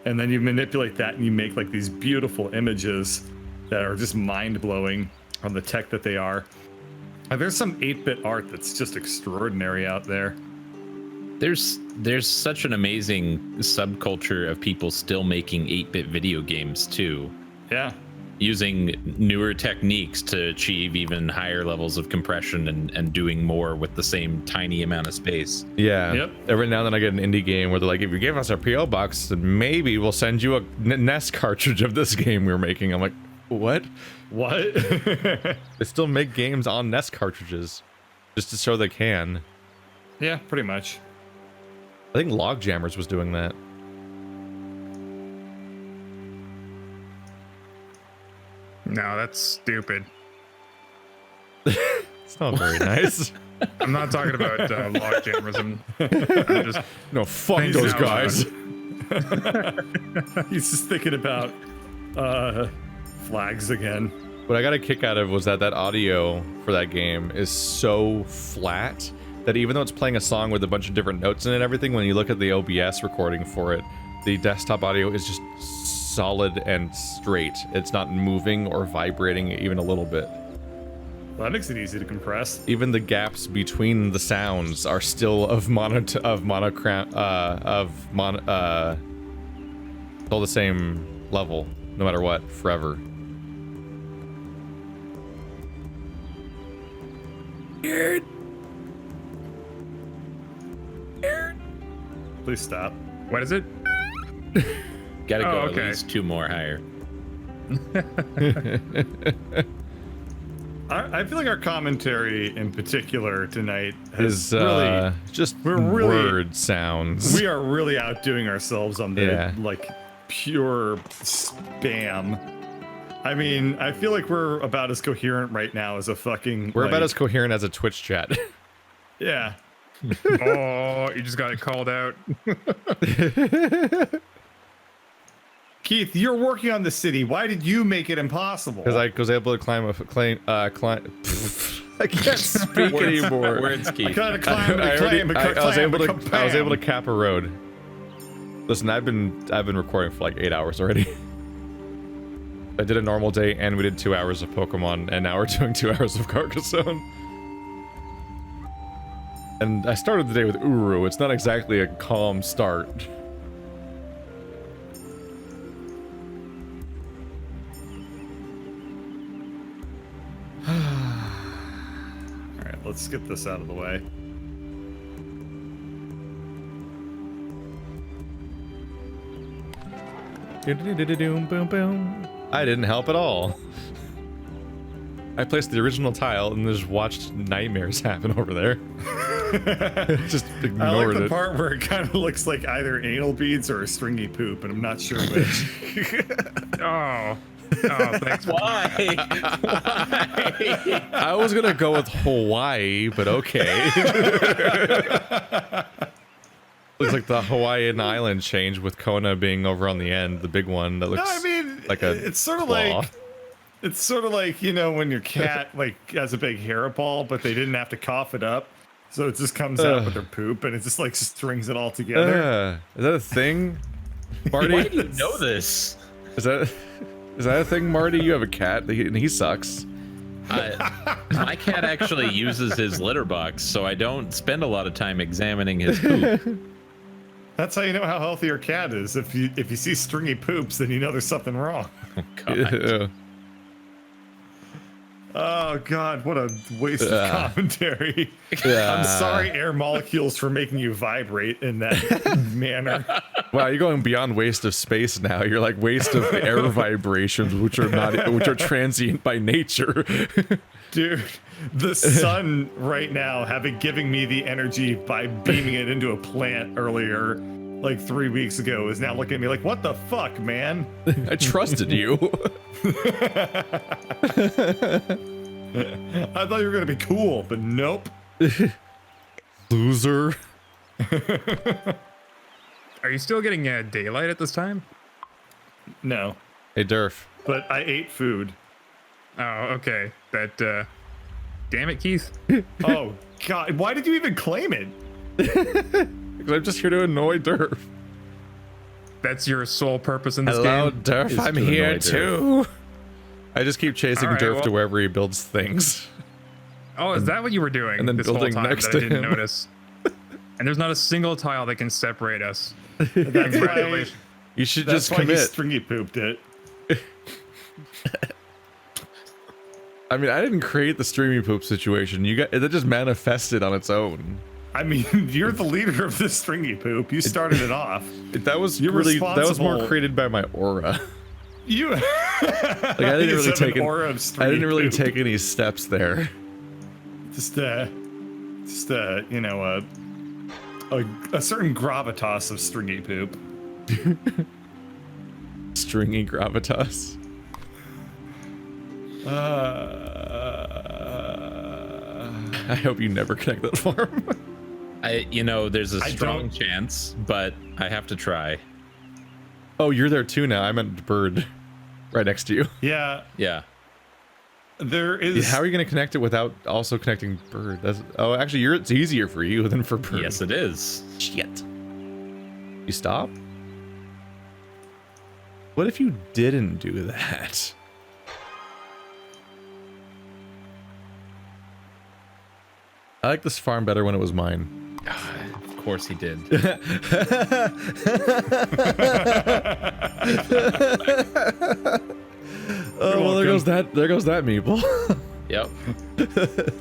and then you manipulate that and you make like these beautiful images that are just mind-blowing on the tech that they are. And there's some 8-bit art that's just extraordinary out there. There's such an amazing subculture of people still making 8-bit video games too, Yeah. using newer techniques to achieve even higher levels of compression and doing more with the same tiny amount of space. Yeah. Yep. Every now and then I get an indie game where they're like, if you give us a P.O. box, then maybe we'll send you a NES cartridge of this game we're making. I'm like, what? What? They still make games on NES cartridges just to show they can. Yeah, pretty much. I think Logjammers was doing that. No, that's stupid. It's not very nice. I'm not talking about log jammers. I'm just No, fuck Things those out guys. He's just thinking about flags again. What I got a kick out of was that audio for that game is so flat that even though it's playing a song with a bunch of different notes in it and everything, when you look at the OBS recording for it, the desktop audio is just solid and straight. It's not moving or vibrating even a little bit. Well, that makes it easy to compress. Even the gaps between the sounds are still of all the same level, no matter what, forever. Weird. Please stop. What is it? Gotta go okay. at least 2 more higher. I feel like our commentary in particular tonight has Is really just we're really- word sounds. we are really outdoing ourselves on the Yeah. like pure spam. I mean, I feel like we're about as coherent right now as a fucking. We're about like- as coherent as a Twitch chat. Yeah. Oh, you just got it called out. Keith, you're working on the city. Why did you make it impossible? Because I was able to climb a climb. I can't speak anymore. Words keep. I gotta climb and claim, I was able to cap a road. Listen, I've been recording for like 8 hours already. I did a normal day and we did 2 hours of Pokemon, and now we're doing 2 hours of Carcassonne. And I started the day with Uru. It's not exactly a calm start. All right, let's get this out of the way. I didn't help at all. I placed the original tile and just watched nightmares happen over there. Just I ignored like the it. part where it kind of looks like either anal beads or a stringy poop, and I'm not sure which. Oh, thanks. Why? Why? I was gonna go with Hawaii, but okay. Looks like the Hawaiian island change with Kona being over on the end, the big one that looks No, I mean, like a it's sort of claw. like it's sort of like, you know, when your cat like has a big hairball, but they didn't have to cough it up, so it just comes out with their poop, and it just like strings it all together. Is that a thing, Marty? Why do you know this? Is that a thing, Marty? You have a cat, and he sucks. My cat actually uses his litter box, so I don't spend a lot of time examining his poop. That's how you know how healthy your cat is. If you see stringy poops, then you know there's something wrong. God. Yeah. Oh God, what a waste of commentary. Yeah. I'm sorry, air molecules, for making you vibrate in that manner. Wow, you're going beyond waste of space now. You're like waste of air vibrations, which are transient by nature. Dude, the sun right now, having giving me the energy by beaming it into a plant earlier, like 3 weeks ago, is now looking at me like, what the fuck, man? I trusted you. I thought you were gonna be cool, but nope. Loser. Are you still getting daylight at this time? No, Hey, Durf. but I ate food. Oh, okay. That, damn it, Keith. Oh God, why did you even claim it? Because I'm just here to annoy Durf. That's your sole purpose in this Hello, game? Durf. Is I'm to here annoy Durf. too. I just keep chasing All right, Durf to well- wherever he builds things. Oh, is that what you were doing and then this building whole time next that I to didn't him. notice? And there's not a single tile that can separate us. That's why. Congratulations. You should That's just why he commit. stringy pooped it. I mean, I didn't create the streamy poop situation. You got that just manifested on its own. I mean, you're the leader of this stringy poop. You started it off. That was You're really that was more responsible. created by my aura. You. Like I didn't really take aura of I stringy didn't really poop. take any steps there. Just you know, a certain gravitas of stringy poop. Stringy gravitas. I hope you never connect that farm. There's a I strong don't- chance, but I have to try. Oh, you're there too now. I meant bird, right next to you. Yeah, Yeah. there is. How are you going to connect it without also connecting bird? Oh, actually, it's easier for you than for bird. Yes, it is. Shit. You stop? What if you didn't do that? I like this farm better when it was mine. Of course he did. Oh, well, there goes that Meeple. Yep.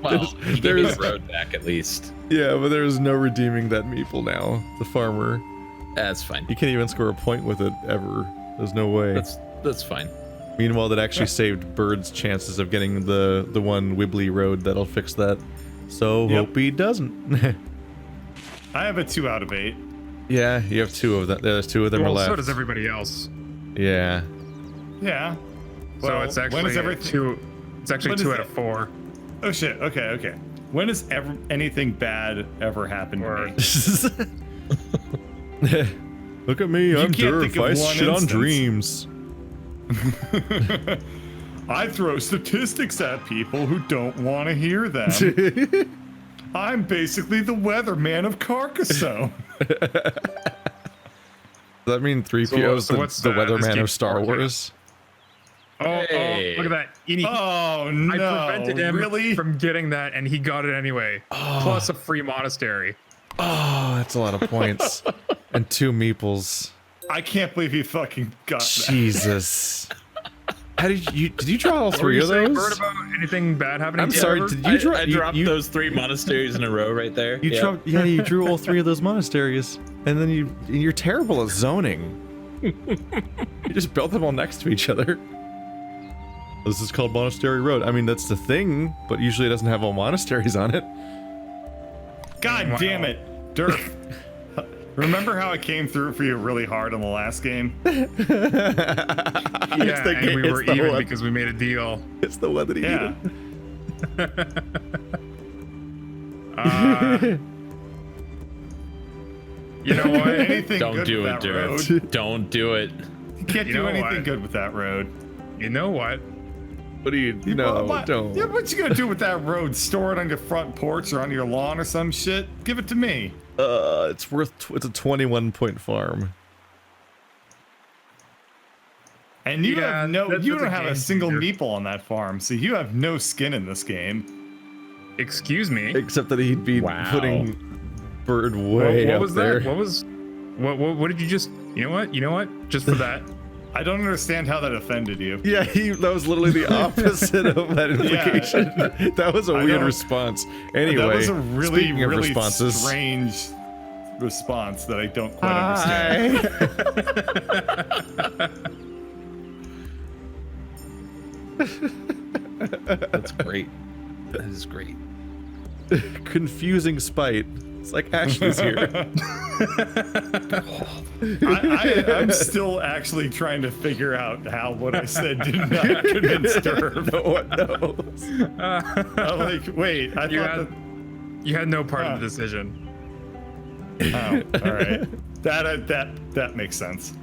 Well, he gave me there's- the road back at least. Yeah, but there's no redeeming that Meeple now. The farmer. That's fine. You can't even score a point with it ever. There's no way. That's fine. Meanwhile, that actually saved Bird's chances of getting the one wibbly road that'll fix that. So hope he doesn't. I have a 2 out of 8. Yeah, you have 2 of them. There's 2 of them are left. So does everybody else. Yeah. Yeah. So Well, it's when actually is everything? 2. It's actually when is 2 out it? of 4. Oh shit. Okay. When has anything bad ever happened to me? Look at me, I'm can't think Durf. of I one shit on instance. dreams. I throw statistics at people who don't want to hear them. I'm basically the weatherman of Carcassonne. Does that mean 3PO's So what's the this weatherman game of Star for? Wars? Hey. Oh, look at that. Oh no! I prevented him really? from getting that, and he got it anyway. Plus a free monastery. Oh, that's a lot of points. And 2 meeples. I can't believe he fucking got that. Jesus. How did you draw all What were 3 you of saying, those? Bird, about anything bad happening I'm to you sorry, ever? did you draw? I dropped those 3 monasteries in a row right there. You drew all 3 of those monasteries, and then you're terrible at zoning. You just built them all next to each other. This is called Monastery Road. I mean, that's the thing, but usually it doesn't have all monasteries on it. God damn it, Durf. Remember how I came through for you really hard on the last game? Yeah, and we it's were the even one. because we made a deal. It's the one that he Yeah. You know what? Anything Don't good do with it, that road? Durf. Don't do it. You can't You do know anything what? good with that road. You know what? What do you? No, What- don't. Yeah, what you gonna do with that road? Store it on your front porch or on your lawn or some shit? Give it to me. It's it's a 21-point farm. And you Yeah, have no, that's you a don't have a game single changer. meeple on that farm, so you have no skin in this game. Excuse me. Except that he'd be Wow. putting Bird way What up was there. that? What did you just? You know what? Just for that. I don't understand how that offended you. Yeah, that was literally the opposite of that implication. That was a I weird know. response. Anyway, That was a really, speaking of really responses, strange response that I don't quite understand. That's great. That is great. confusing spite. It's like Ashley's here. I'm still actually trying to figure out how what I said did not convince Durf. No one knows. I'm like, wait, I You thought had, you had no part of the decision. that. Oh, all right. That makes sense.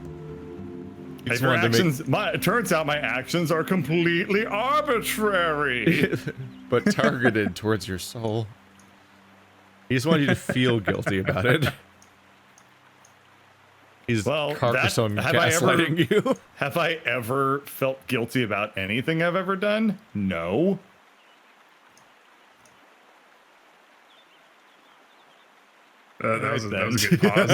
Just Your wanted to actions, it turns out my actions are completely arbitrary. but targeted towards your soul. He just wanted you to feel guilty about it. He's Well, Carcassonne have I ever- gaslighting you. Have I ever felt guilty about anything I've ever done? No. That was a good pause.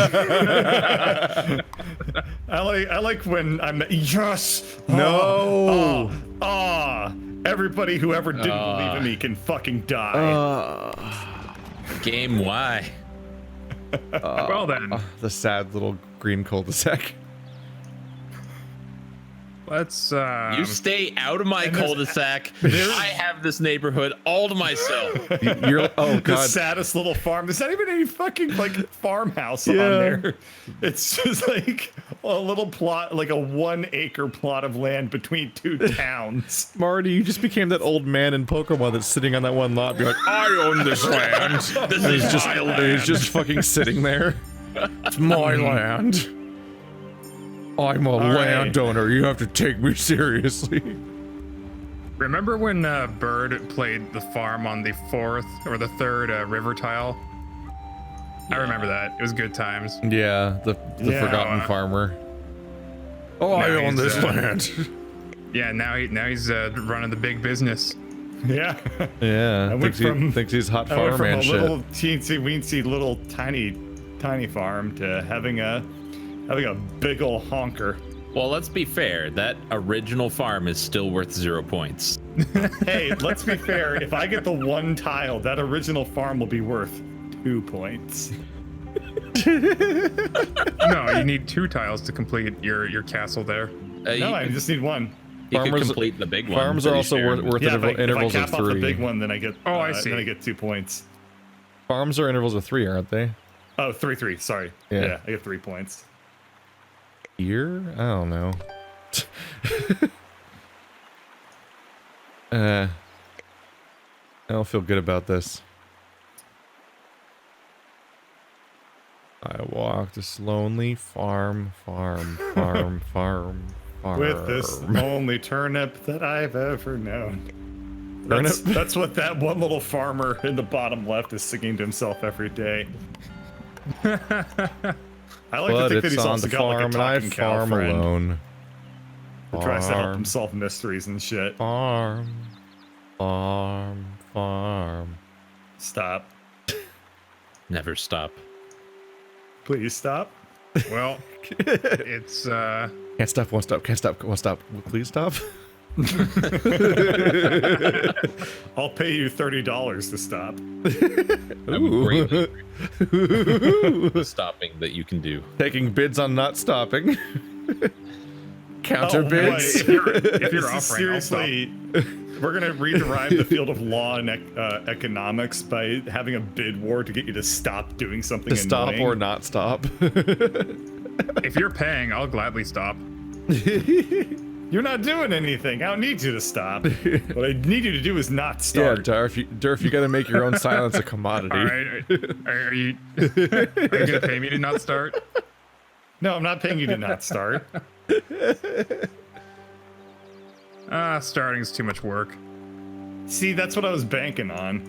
I like when I'm yes. No. Everybody who ever didn't believe in me can fucking die. Game Y. Well then, The sad little green cul-de-sac. let's. You stay out of my and there's- cul-de-sac. I have this neighborhood all to myself. You're oh The god. saddest little farm. There's not even any fucking like farmhouse on Yeah. there. It's just like a little plot, like a 1 acre plot of land between 2 towns. Marty, you just became that old man in Pokemon that's sitting on that one lot. Be like, I own this land. This And he's is just my and land. he's just fucking sitting there. It's my land. I'm a right. landowner. You have to take me seriously. Remember when Bird played the farm on the 4th or the 3rd river tile? I remember that. It was good times. Yeah, the Yeah. forgotten farmer. Oh, Now I own he's, this uh, land. Yeah, now he's running the big business. Yeah. Yeah, went thinks he's hot I went farmer from man a shit. little teensy weensy little tiny farm to having a big ol' honker. Well, let's be fair. That original farm is still worth 0 points. Hey, let's be fair. If I get the 1 tile, that original farm will be worth 2 points. No, you need 2 tiles to complete your castle there. No, I just need 1. You could Farmers- complete the big one. Farms are also worth Yeah, if I intervals cap of off the 3. big one, then I get. Oh, I see. Then I get 2 points. Farms are intervals of 3, aren't they? Oh, 3. Sorry. Yeah. Yeah, I get 3 points. Here? I don't know. I don't feel good about this. I walked this lonely farm. With this only turnip that I've ever known. Turnip? That's what that one little farmer in the bottom left is singing to himself every day. I like But to think that it's he's on also the got like a farm and I talking cow farm friend alone. who tries to help Farm. him solve mysteries and shit. Farm. Stop. Never stop. Please stop. Well, it's Can't stop, won't stop, can't stop, won't stop. Please stop. I'll pay you $30 to stop. I'm greatly the stopping that you can do. Taking bids on not stopping. Counter Oh, bids. wait. if you're This is offering, I'll stop. seriously, we're gonna rederive the field of law and economics by having a bid war to get you to stop doing something To stop annoying. or not stop. If you're paying, I'll gladly stop. You're not doing anything. I don't need you to stop. What I need you to do is not Yeah, start. Durf, you gotta make your own silence a commodity. All right, are you gonna pay me to not start? No, I'm not paying you to not start. Starting's too much work. See, that's what I was banking on.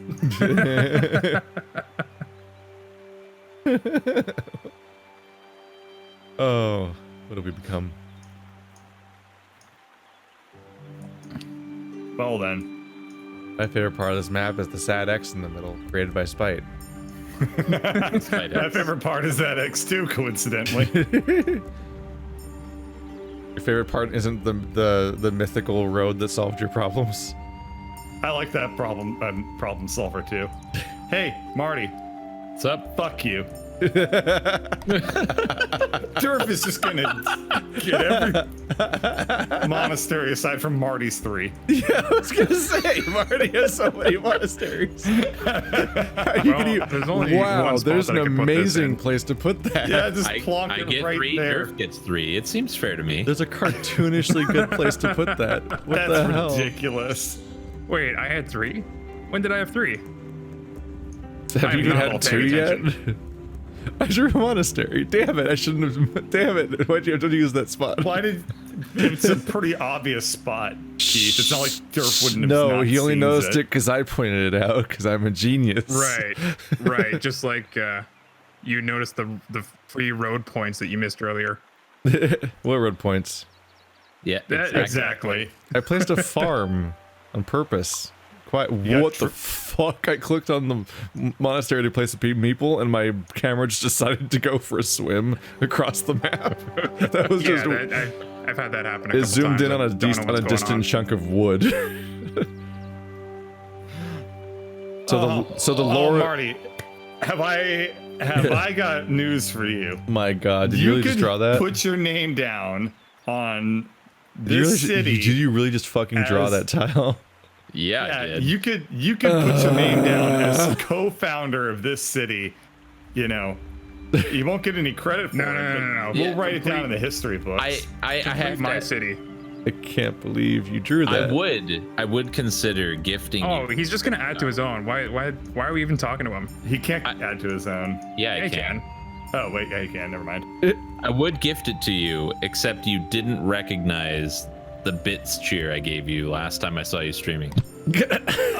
Oh, what have we become? Well then. My favorite part of this map is the sad X in the middle, created by Spite. My favorite part is that X2, coincidentally. Your favorite part isn't the mythical road that solved your problems. I like that problem solver too. Hey, Marty. What's up? Fuck you. Durf is just gonna get every monastery aside from Marty's 3. Yeah, I was gonna say, Marty has so many monasteries. Well, there's only wow, one spot there's that an I can put this amazing in. place to put that. Yeah, just I plonk it get right 3, there. Durf gets 3. It seems fair to me. There's a cartoonishly good place to put that. What That's the hell? ridiculous. Wait, I had 3? When did I have 3? Have I'm you not had 2 paying yet? attention. I drew a monastery. Damn it! I shouldn't have. Damn it! Why'd you have to use that spot? Why did? It's a pretty obvious spot, Keith. It's not like Durf wouldn't have. No, not he only seen noticed it because I pointed it out. Because I'm a genius. Right. Just like you noticed the free road points that you missed earlier. What road points? Yeah, Exactly. I placed a farm on purpose. Quite. Yeah, What the fuck? I clicked on the monastery to place a meeple, and my camera just decided to go for a swim across the map. That was just. I've had that happen. It zoomed in on a distant chunk of wood. So the lore. Marty, have I got news for you? My God, did you really just draw that? Put your name down on Did you this really- city. Did you really just fucking draw as- that tile? Yeah, I Yeah, did. you could put your name down as co-founder of this city. You know, you won't get any credit for No, it. no, but no, no. We'll Yeah, write it down in the history books. I have my to, city. I can't believe you drew that. I would consider gifting Oh, you. he's just gonna add to his own. Why are we even talking to him? He can't add to his own. Yeah, I He can. Oh wait, yeah, he can. Never mind. I would gift it to you, except you didn't recognize the bits cheer I gave you last time I saw you streaming.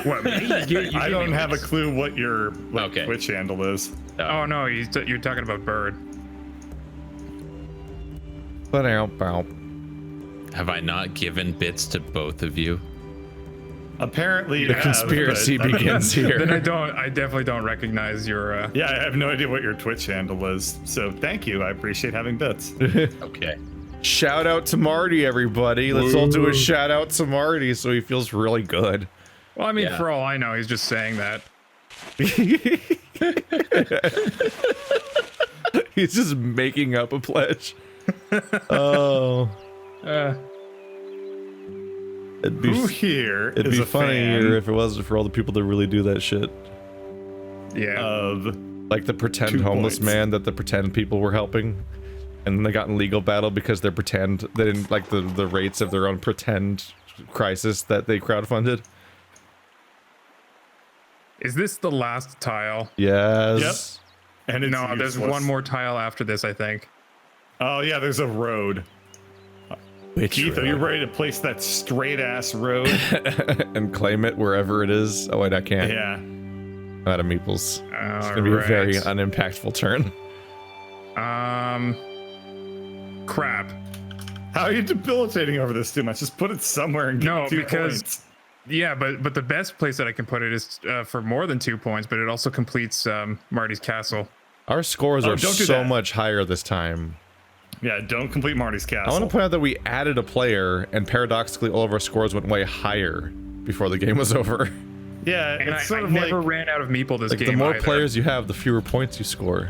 What? Me? You I gave don't me have a links. clue what your Okay. Twitch handle is. Oh no, you're talking about Bird. Have I not given bits to both of you? Apparently, you The have, conspiracy but- begins here. Then I definitely don't recognize your. Yeah, I have no idea what your Twitch handle is. So thank you. I appreciate having bits. Okay. Shout out to Marty, everybody. Let's all do a shout out to Marty so he feels really good. Well, I mean, Yeah. for all I know, he's just saying that. He's just making up a pledge. Oh. It'd be, Who here it'd is be a funnier fan if it wasn't for all the people that really do that shit. Yeah. of Like the pretend 2 homeless points. man that the pretend people were helping. And they got in legal battle because they didn't like the rates of their own pretend crisis that they crowdfunded. Is this the last tile? Yes. and it's No, there's useless. one more tile after this, I think. Oh yeah, there's a road. Keith, are you ready to place that straight ass road? And claim it wherever it is. Oh wait, I can't. Yeah. I'm out of Meeples. It's gonna be a very unimpactful turn. Crap. How are you debilitating over this too much? Just put it somewhere and get No, 2 because- points. Yeah, but the best place that I can put it is for more than 2 points, but it also completes Marty's castle. Our scores Oh, are don't do so that. much higher this time. Yeah, don't complete Marty's castle. I want to point out that we added a player, and paradoxically, all of our scores went way higher before the game was over. Yeah, And it's I sort of never like ran out of Meeple this Like game the more either. players you have, the fewer points you score.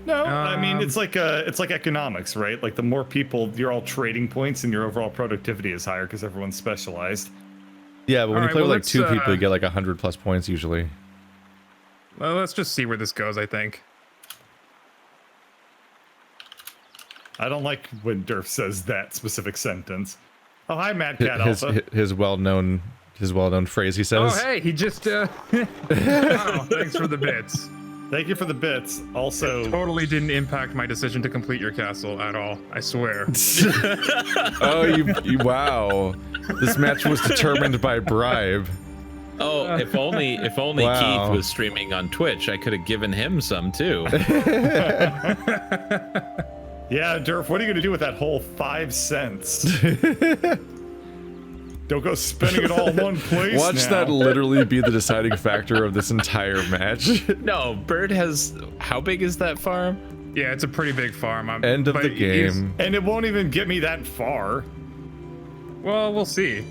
no. I mean, it's like economics, right? Like the more people, you're all trading points, and your overall productivity is higher because everyone's specialized. Yeah, but when you Alright, play well, with like 2 let's, people, you get like 100+ points usually. Well, let's just see where this goes, I think. I don't like when Durf says that specific sentence. Oh, hi, Mad Cat His Alpha. his well-known phrase he says. Oh, hey, he just... oh, thanks for the bits. Thank you for the bits. Also, Totally didn't impact my decision to complete your castle at all, I swear. Oh, you wow. This match was determined by bribe. Oh, if only Wow. Keith was streaming on Twitch, I could have given him some too. yeah, Durf, what are you going to do with that whole 5 cents? Don't go spending it all in one place. Watch now. that literally be the deciding factor of this entire match. No, Bird has. How big is that farm? Yeah, it's a pretty big farm. End of but the he's- game. And it won't even get me that far. Well, we'll see.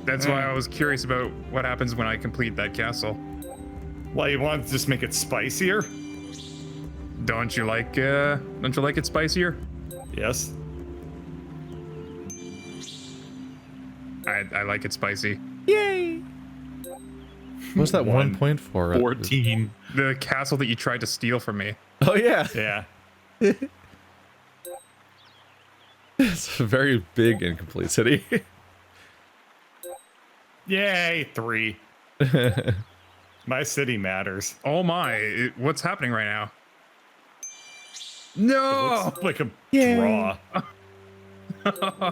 That's why I was curious about what happens when I complete that castle. Why, you want to just make it spicier? Don't you like it spicier? Yes. I like it spicy. What's that 1 One. point for? 14. The castle that you tried to steal from me. Oh yeah. Yeah. It's a very big incomplete city. Yay, 3. My city matters. Oh my, what's happening right now? No! Looks like a draw.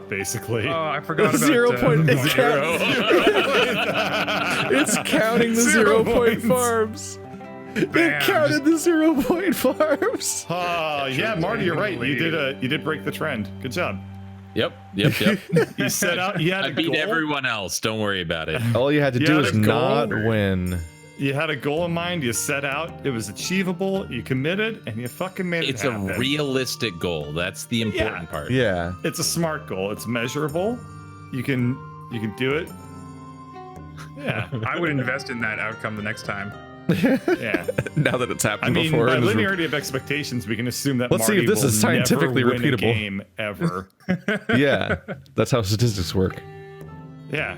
Basically. Oh, I forgot about 0 point. It's, Zero. it's counting the 0 point farms. It Bam, counted the 0 point farms. Yeah, Marty, you're right. You did break the trend. Good job. Yep. You set out. You had I a beat goal. everyone else. Don't worry about it. All you had to You do had is a not goal. win. You had a goal in mind. You set out. It was achievable. You committed, and you fucking made It's it a happen. realistic goal. That's the important part. Yeah. It's a smart goal. It's measurable. You can do it. Yeah. I would invest in that outcome the next time. Yeah. Now that it's I happened mean, before. by and is re- linearity of expectations, we can assume that Let's see Marty if this will is scientifically never win a repeatable. game ever. yeah, that's how statistics work. Yeah.